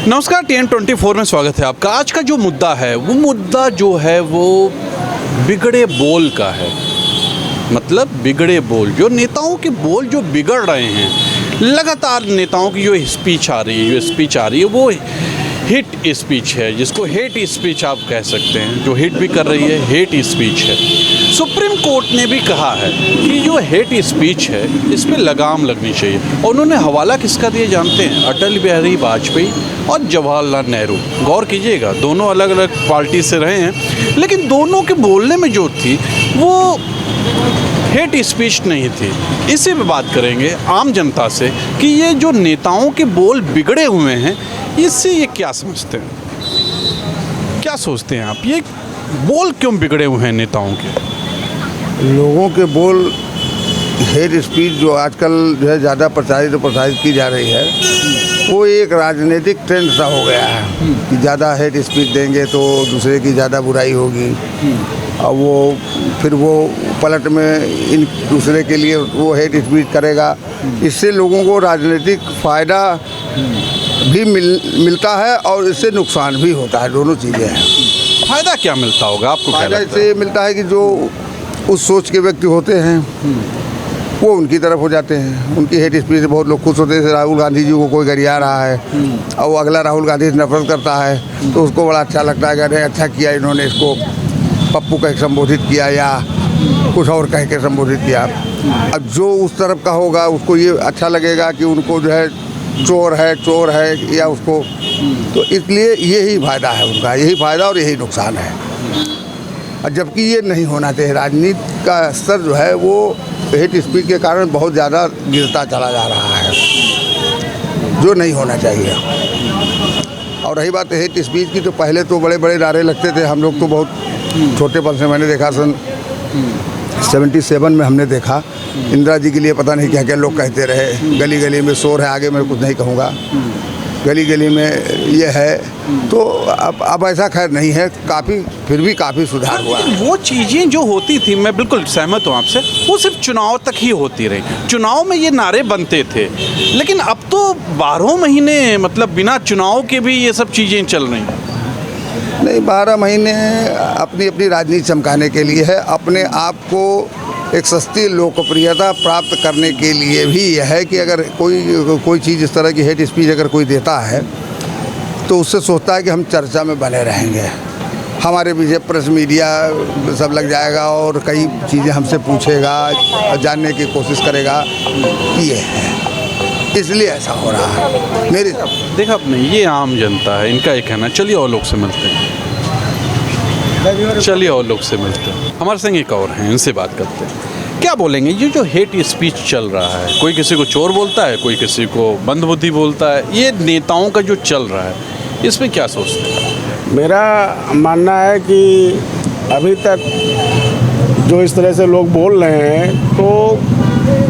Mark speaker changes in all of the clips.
Speaker 1: नमस्कार, TN24 में स्वागत है आपका। आज का जो मुद्दा है वो बिगड़े बोल का है। मतलब बिगड़े बोल, जो नेताओं के बोल जो बिगड़ रहे हैं, लगातार नेताओं की जो स्पीच आ रही है वो हिट स्पीच है, जिसको हेट स्पीच आप कह सकते हैं। जो हिट भी कर रही है, हेट स्पीच है। सुप्रीम कोर्ट ने भी कहा है कि जो हेट स्पीच है इस पर लगाम लगनी चाहिए। और उन्होंने हवाला किसका दिया जानते हैं? अटल बिहारी वाजपेयी और जवाहरलाल नेहरू। गौर कीजिएगा, दोनों अलग अलग पार्टी से रहे हैं, लेकिन दोनों के बोलने में जो थी वो हेट स्पीच नहीं थी। इसी पे बात करेंगे आम जनता से कि ये जो नेताओं के बोल बिगड़े हुए हैं, इससे ये क्या समझते हैं, क्या सोचते हैं आप? ये बोल क्यों बिगड़े हुए हैं नेताओं के?
Speaker 2: लोगों के बोल, हेट स्पीच जो आजकल जो है ज़्यादा प्रसारित की जा रही है, वो एक राजनीतिक ट्रेंड सा हो गया है कि ज़्यादा हेट स्पीच देंगे तो दूसरे की ज़्यादा बुराई होगी। और वो फिर वो पलट में इन दूसरे के लिए वो हेट स्पीच करेगा। इससे लोगों को राजनीतिक फ़ायदा भी मिलता है और इससे नुकसान भी होता है। दोनों चीज़ें हैं।
Speaker 1: फ़ायदा क्या मिलता होगा आपको?
Speaker 2: फ़ायदा इससे मिलता है कि जो उस सोच के व्यक्ति होते हैं वो उनकी तरफ हो जाते हैं। उनकी हेट स्पीच से बहुत लोग खुश होते हैं। जैसे राहुल गांधी जी को कोई गरिया रहा है और वो अगला राहुल गांधी से नफरत करता है तो उसको बड़ा अच्छा लगता है कि अरे अच्छा किया इन्होंने, इसको पप्पू कह के संबोधित किया या कुछ और कह के संबोधित किया। अब जो उस तरफ का होगा उसको ये अच्छा लगेगा कि उनको जो है चोर है या उसको, तो इसलिए यही फ़ायदा है उनका, यही फ़ायदा और यही नुकसान है। और जबकि ये नहीं होना चाहिए। राजनीति का स्तर जो है वो हेट स्पीच के कारण बहुत ज़्यादा गिरता चला जा रहा है, जो नहीं होना चाहिए। और रही बात हेट स्पीच की, तो पहले तो बड़े बड़े नारे लगते थे। हम लोग तो बहुत छोटेपन से मैंने देखा, सन 77 में हमने देखा, इंदिरा जी के लिए पता नहीं क्या क्या लोग कहते रहे। गली गली में शोर है, आगे मैं कुछ नहीं कहूँगा, गली गली में ये है। तो अब ऐसा खैर नहीं है, फिर भी काफ़ी सुधार हुआ है।
Speaker 1: वो चीज़ें जो होती थी, मैं बिल्कुल सहमत हूँ आपसे, वो सिर्फ चुनाव तक ही होती रही। चुनाव में ये नारे बनते थे, लेकिन अब तो 12 महीने मतलब बिना चुनाव के भी ये सब चीज़ें चल रही हैं।
Speaker 2: नहीं, 12 महीने अपनी अपनी राजनीति चमकाने के लिए है, अपने आप को एक सस्ती लोकप्रियता प्राप्त करने के लिए भी यह है कि अगर कोई चीज़ इस तरह की हेट स्पीच अगर कोई देता है तो उससे सोचता है कि हम चर्चा में बने रहेंगे, हमारे पीछे प्रेस मीडिया सब लग जाएगा और कई चीज़ें हमसे पूछेगा, जानने की कोशिश करेगा कि ये है, इसलिए ऐसा हो रहा है। मेरी
Speaker 1: देखा आपने, ये आम जनता है, इनका ये कहना। चलिए और लोग से मिलते हैं, हमारे संग एक और हैं, इनसे बात करते हैं। क्या बोलेंगे ये जो हेट स्पीच चल रहा है? कोई किसी को चोर बोलता है, कोई किसी को मंदबुद्धि बोलता है। ये नेताओं का जो चल रहा है, इसमें क्या सोचते हैं?
Speaker 3: मेरा मानना है कि अभी तक जो इस तरह से लोग बोल रहे हैं, तो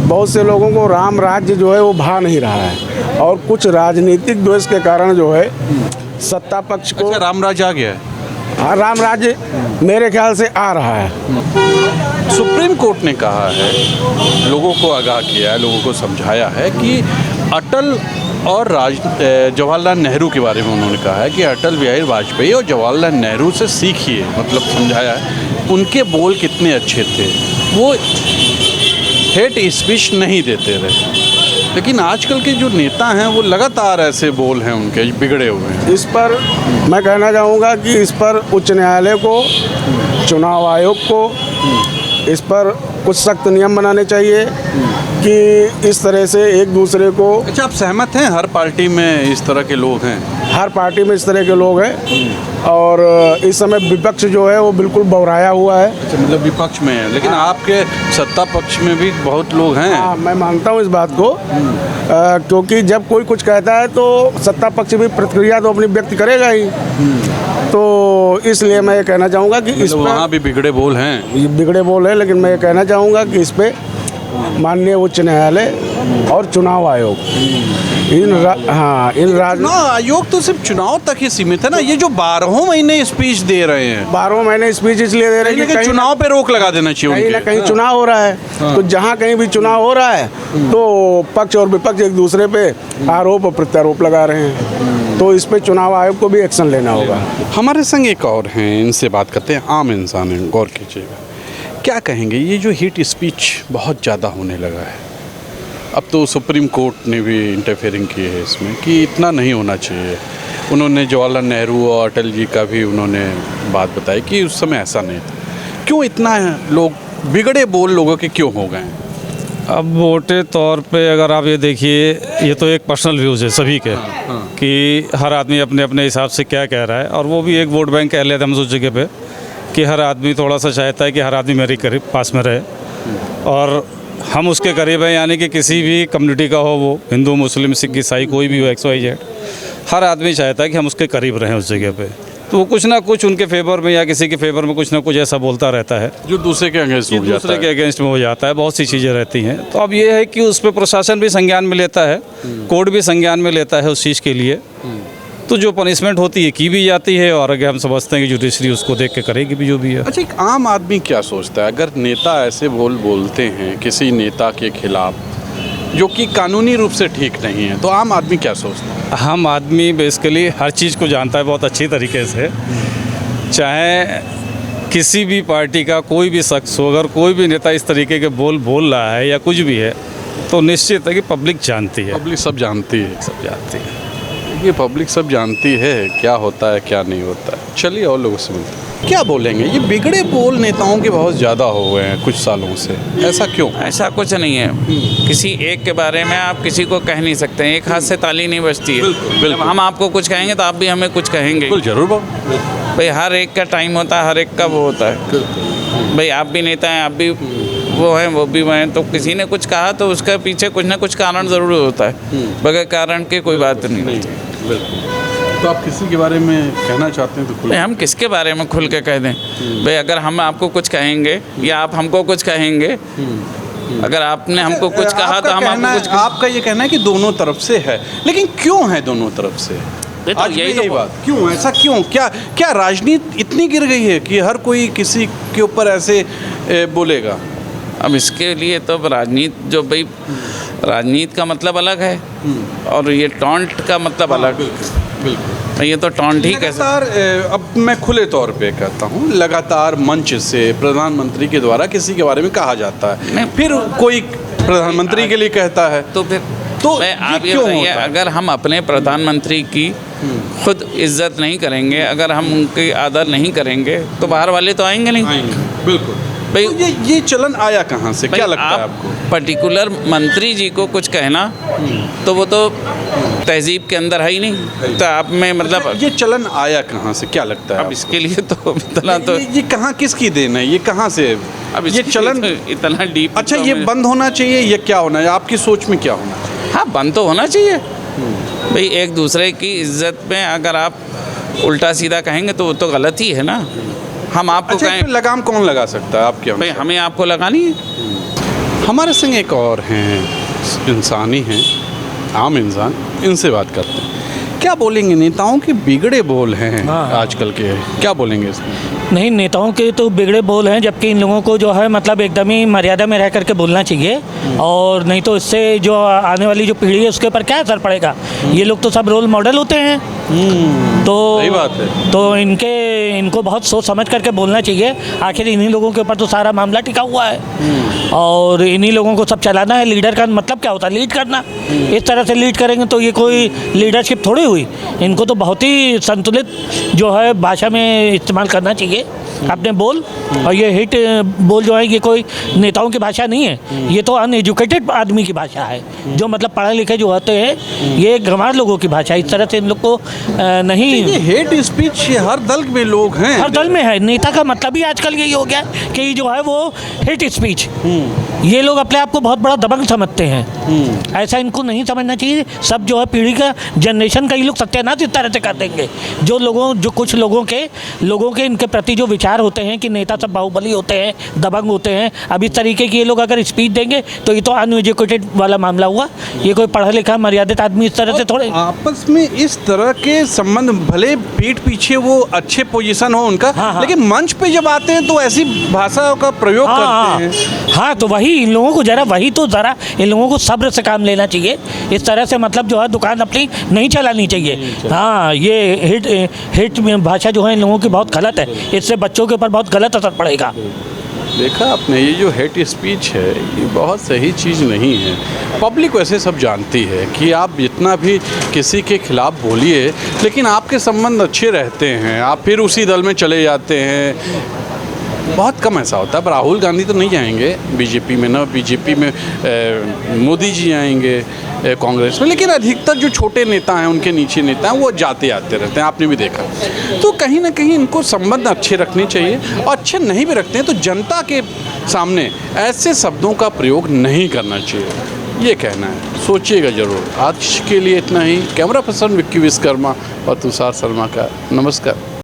Speaker 3: बहुत से लोगों को राम राज्य जो है वो भा नहीं रहा है, और कुछ राजनीतिक द्वेष के कारण जो है सत्ता पक्ष को।
Speaker 1: अच्छा, राम राज्य आ गया है?
Speaker 3: हाँ, राम राज्य मेरे ख्याल से आ रहा है।
Speaker 1: सुप्रीम कोर्ट ने कहा है, लोगों को आगाह किया है, लोगों को समझाया है कि अटल और जवाहरलाल नेहरू के बारे में उन्होंने कहा है कि अटल बिहारी वाजपेयी और जवाहरलाल नेहरू से सीखिए। मतलब समझाया है उनके बोल कितने अच्छे थे, वो हेट स्पीच नहीं देते रहे। लेकिन आजकल के जो नेता हैं वो लगातार ऐसे बोल हैं उनके बिगड़े हुए हैं।
Speaker 3: इस पर मैं कहना चाहूँगा कि इस पर उच्च न्यायालय को, चुनाव आयोग को इस पर कुछ सख्त नियम बनाने चाहिए कि इस तरह से एक दूसरे को।
Speaker 1: अच्छा, आप सहमत हैं? हर पार्टी में इस तरह के लोग हैं?
Speaker 3: हर पार्टी में इस तरह के लोग हैं, और इस समय विपक्ष जो है वो बिल्कुल बौराया हुआ है।
Speaker 1: अच्छा, मतलब विपक्ष में है, लेकिन आपके सत्ता पक्ष में भी बहुत लोग हैं।
Speaker 3: हाँ, मैं मानता हूँ इस बात को, क्योंकि जब कोई कुछ कहता है तो सत्ता पक्ष भी प्रतिक्रिया तो अपनी व्यक्त करेगा ही। तो इसलिए मैं ये कहना चाहूँगा कि इस पर
Speaker 1: वहाँ भी बिगड़े बोल हैं,
Speaker 3: लेकिन मैं ये कहना चाहूँगा कि इस पे माननीय उच्च न्यायालय और चुनाव आयोग,
Speaker 1: चुनाव आयोग तो सिर्फ चुनाव तक ही सीमित है ना। ये जो 12 महीने स्पीच दे रहे हैं,
Speaker 3: 12 महीने स्पीच इसलिए दे रहे हैं कि
Speaker 1: चुनाव पे रोक लगा देना चाहिए।
Speaker 3: कहीं ना कहीं चुनाव हो रहा है, तो जहाँ कहीं भी चुनाव हो रहा है तो पक्ष और विपक्ष एक दूसरे पे आरोप और प्रत्यारोप लगा रहे हैं। तो इस पे चुनाव आयोग को भी एक्शन लेना होगा।
Speaker 1: हमारे संग एक और हैं, इनसे बात करते हैं। आम इंसान हैं, गौर कीजिएगा, क्या कहेंगे ये जो हेट स्पीच बहुत ज़्यादा होने लगा है, अब तो सुप्रीम कोर्ट ने भी इंटरफेयरिंग की है इसमें कि इतना नहीं होना चाहिए। उन्होंने जवाहरलाल नेहरू और अटल जी का भी उन्होंने बात बताई कि उस समय ऐसा नहीं था। क्यों इतना लोग बिगड़े बोल लोगों के क्यों हो गए हैं?
Speaker 4: अब मोटे तौर पे अगर आप ये देखिए, ये तो एक पर्सनल व्यूज़ है सभी के, कि हर आदमी अपने अपने हिसाब से क्या कह रहा है, और वो भी एक वोट बैंक कह लेते हैं हम उस जगह पे कि हर आदमी थोड़ा सा चाहता है कि हर आदमी मेरे करीब पास में रहे, और हम उसके करीब हैं, यानी कि किसी भी कम्युनिटी का हो, वो हिंदू मुस्लिम सिख ईसाई कोई भी हो, XYZ, हर आदमी चाहता है कि हम उसके करीब रहें उस जगह पे। तो वो कुछ ना कुछ उनके फेवर में या किसी के फेवर में कुछ ना कुछ ऐसा बोलता रहता है
Speaker 1: जो दूसरे के अगेंस्ट हो जाता
Speaker 4: दूसरे
Speaker 1: है।
Speaker 4: के अगेंस्ट में हो जाता है। बहुत सी चीज़ें रहती हैं। तो अब ये है कि उस पर प्रशासन भी संज्ञान में लेता है, कोर्ट भी संज्ञान में लेता है उस चीज़ के लिए, तो जो पनिशमेंट होती है की भी जाती है, और अगर हम समझते हैं कि जुडिशरी उसको देख के करेगी भी जो भी है।
Speaker 1: अच्छा, एक आम आदमी क्या सोचता है अगर नेता ऐसे बोलते हैं किसी नेता के खिलाफ जो कि कानूनी रूप से ठीक नहीं है, तो आम आदमी क्या सोचता है?
Speaker 4: हम आदमी बेसिकली हर चीज़ को जानता है बहुत अच्छी तरीके से, चाहे किसी भी पार्टी का कोई भी शख्स हो, अगर कोई भी नेता इस तरीके के बोल रहा है या कुछ भी है, तो निश्चित है कि पब्लिक जानती है।
Speaker 1: पब्लिक सब जानती है,
Speaker 4: सब जानती है।
Speaker 1: ये पब्लिक सब जानती है क्या होता है क्या नहीं होता है। चलिए और लोगों से मिलते हैं। क्या बोलेंगे, ये बिगड़े बोल नेताओं के बहुत ज़्यादा हो गए हैं कुछ सालों से, ऐसा क्यों?
Speaker 5: ऐसा कुछ नहीं है। किसी एक के बारे में आप किसी को कह नहीं सकते हैं, एक हाथ से ताली नहीं बजती है।
Speaker 1: बिल्कुल।
Speaker 5: जब हम आपको कुछ कहेंगे तो आप भी हमें कुछ कहेंगे।
Speaker 1: बिल्कुल, जरूर
Speaker 5: भाई हर एक का टाइम होता है, हर एक का वो होता है। भाई आप भी नेता हैं, आप भी वो हैं, वो भी वो हैं, तो किसी ने कुछ कहा तो उसका पीछे कुछ ना कुछ कारण ज़रूर होता है। बगैर कारण के कोई बात नहीं होती।
Speaker 1: तो आप किसी के बारे में कहना चाहते हैं तो खुल।
Speaker 5: भाई हम किसके बारे में खुल के कह दें? भाई अगर हम आपको कुछ कहेंगे या आप हमको कुछ कहेंगे, अगर आपने हमको कुछ कहा तो हम आपको कुछ
Speaker 1: आपका ये कहना है कि दोनों तरफ से है, लेकिन क्यों है दोनों तरफ से?
Speaker 5: तो
Speaker 1: आज भी
Speaker 5: यही
Speaker 1: यही
Speaker 5: तो
Speaker 1: बात, क्यों ऐसा क्यों? क्या राजनीति इतनी गिर गई है कि हर कोई किसी के ऊपर ऐसे बोलेगा?
Speaker 5: अब इसके लिए तो राजनीति, जो भाई राजनीति का मतलब अलग है और ये टॉन्ट का मतलब अलग।
Speaker 1: बिल्कुल,
Speaker 5: ये तो टॉन्ट ही कैसे।
Speaker 1: लगातार अब मैं खुले तौर पे कहता हूँ, लगातार मंच से प्रधानमंत्री के द्वारा किसी के बारे में कहा जाता है,
Speaker 5: नहीं।
Speaker 1: फिर कोई प्रधानमंत्री के लिए कहता है,
Speaker 5: तो फिर
Speaker 1: तो
Speaker 5: आप ये
Speaker 1: क्यों
Speaker 5: बताइए,
Speaker 1: होता है?
Speaker 5: अगर हम अपने प्रधानमंत्री की खुद इज्जत नहीं करेंगे, अगर हम उनकी आदर नहीं करेंगे, तो बाहर वाले तो आएंगे नहीं।
Speaker 1: बिल्कुल
Speaker 5: भाई
Speaker 1: तो ये चलन आया कहाँ से, क्या
Speaker 5: भाई
Speaker 1: लगता है
Speaker 5: आप
Speaker 1: आपको?
Speaker 5: पर्टिकुलर मंत्री जी को कुछ कहना तो वो तो तहजीब के अंदर है ही नहीं। तो आप में मतलब
Speaker 1: ये चलन आया कहाँ से, क्या लगता है
Speaker 5: अब
Speaker 1: आपको?
Speaker 5: इसके लिए तो इतना तो
Speaker 1: ये कहाँ किसकी देन है, ये कहाँ से
Speaker 5: अब
Speaker 1: ये
Speaker 5: इसके
Speaker 1: चलन?
Speaker 5: लिए तो इतना डीप।
Speaker 1: अच्छा, ये बंद होना चाहिए, ये क्या होना है, आपकी सोच में क्या होना है?
Speaker 5: हाँ, बंद तो होना चाहिए। भाई एक दूसरे की इज्जत में अगर आप उल्टा सीधा कहेंगे तो वो तो गलत ही है ना। हम आपको
Speaker 1: अच्छा,
Speaker 5: कहें,
Speaker 1: इस पे लगाम कौन लगा सकता है आपके
Speaker 5: भाई
Speaker 1: अनुसार?
Speaker 5: हमें आपको लगानी है।
Speaker 1: हमारे संग एक और हैं, इंसान ही हैं, आम इंसान, इनसे बात करते हैं। क्या बोलेंगे, नेताओं के बिगड़े बोल हैं आजकल के, क्या बोलेंगे इसमें?
Speaker 6: नहीं, नेताओं के तो बिगड़े बोल हैं, जबकि इन लोगों को जो है मतलब एकदम ही मर्यादा में रह करके बोलना चाहिए, और नहीं तो इससे जो आने वाली जो पीढ़ी है उसके ऊपर क्या असर पड़ेगा। ये लोग तो सब रोल मॉडल होते हैं, तो
Speaker 1: सही बात है।
Speaker 6: तो इनको बहुत सोच समझ करके बोलना चाहिए। आखिर इन्हीं लोगों के ऊपर तो सारा मामला टिका हुआ है, और इन्हीं लोगों को सब चलाना है। लीडर का मतलब क्या होता है? लीड करना। इस तरह से लीड करेंगे तो ये कोई लीडरशिप थोड़ी हुई। इनको तो बहुत ही संतुलित जो है भाषा में इस्तेमाल करना चाहिए अपने बोल, और ये हिट बोल जो है ये कोई नेताओं की भाषा नहीं है, ये तो अनएजुकेटेड आदमी की भाषा है, जो मतलब पढ़े लिखे जो होते हैं, ये गंवार लोगों की भाषा है। इस तरह से इन लोग को नहीं।
Speaker 1: ये हेट स्पीच हर दल में लोग हैं,
Speaker 6: हर दल में है। नेता का मतलब ही आजकल यही हो गया कि जो है वो हेट स्पीच। ये लोग अपने आप को बहुत बड़ा दबंग समझते हैं, ऐसा इनको नहीं समझना चाहिए। सब जो है पीढ़ी का जनरेशन का ये लोग सत्यानाश इस तरह से कर देंगे। जो कुछ लोगों के इनके प्रति जो विचार होते हैं कि नेता सब बाहुबली होते हैं, दबंग होते हैं, अब इस तरीके की ये लोग अगर स्पीच देंगे तो ये तो अनएजुकेटेड वाला मामला हुआ। ये कोई पढ़ा लिखा मर्यादित आदमी इस तरह से थोड़े।
Speaker 1: आपस में इस तरह के संबंध, भले पीठ पीछे वो अच्छे पोजीशन हो उनका,
Speaker 6: हाँ।
Speaker 1: लेकिन मंच पे जब आते हैं तो ऐसी भाषा का प्रयोग करते हैं।
Speaker 6: हाँ, तो वही वही इन लोगों को ज़रा इन लोगों को सब्र से काम लेना चाहिए। इस तरह से मतलब जो है दुकान अपनी नहीं चलानी चाहिए। हाँ, ये हिट भाषा जो है इन लोगों की बहुत गलत है, इससे बच्चों के ऊपर बहुत गलत असर पड़ेगा।
Speaker 1: देखा आपने, ये जो हेट स्पीच है ये बहुत सही चीज़ नहीं है। पब्लिक वैसे सब जानती है कि आप जितना भी किसी के खिलाफ बोलिए, लेकिन आपके संबंध अच्छे रहते हैं, आप फिर उसी दल में चले जाते हैं। बहुत कम ऐसा होता है। पर राहुल गांधी तो नहीं जाएंगे बीजेपी में, ना बीजेपी में मोदी जी आएंगे कांग्रेस में, लेकिन अधिकतर जो छोटे नेता हैं, उनके नीचे नेता हैं, वो जाते आते रहते हैं, आपने भी देखा। तो कहीं ना कहीं इनको संबंध अच्छे रखने चाहिए, और अच्छे नहीं भी रखते हैं तो जनता के सामने ऐसे शब्दों का प्रयोग नहीं करना चाहिए, ये कहना है। सोचिएगा ज़रूर। आज के लिए इतना ही। कैमरा पर्सन विक्की विश्वकर्मा और तुषार शर्मा का नमस्कार।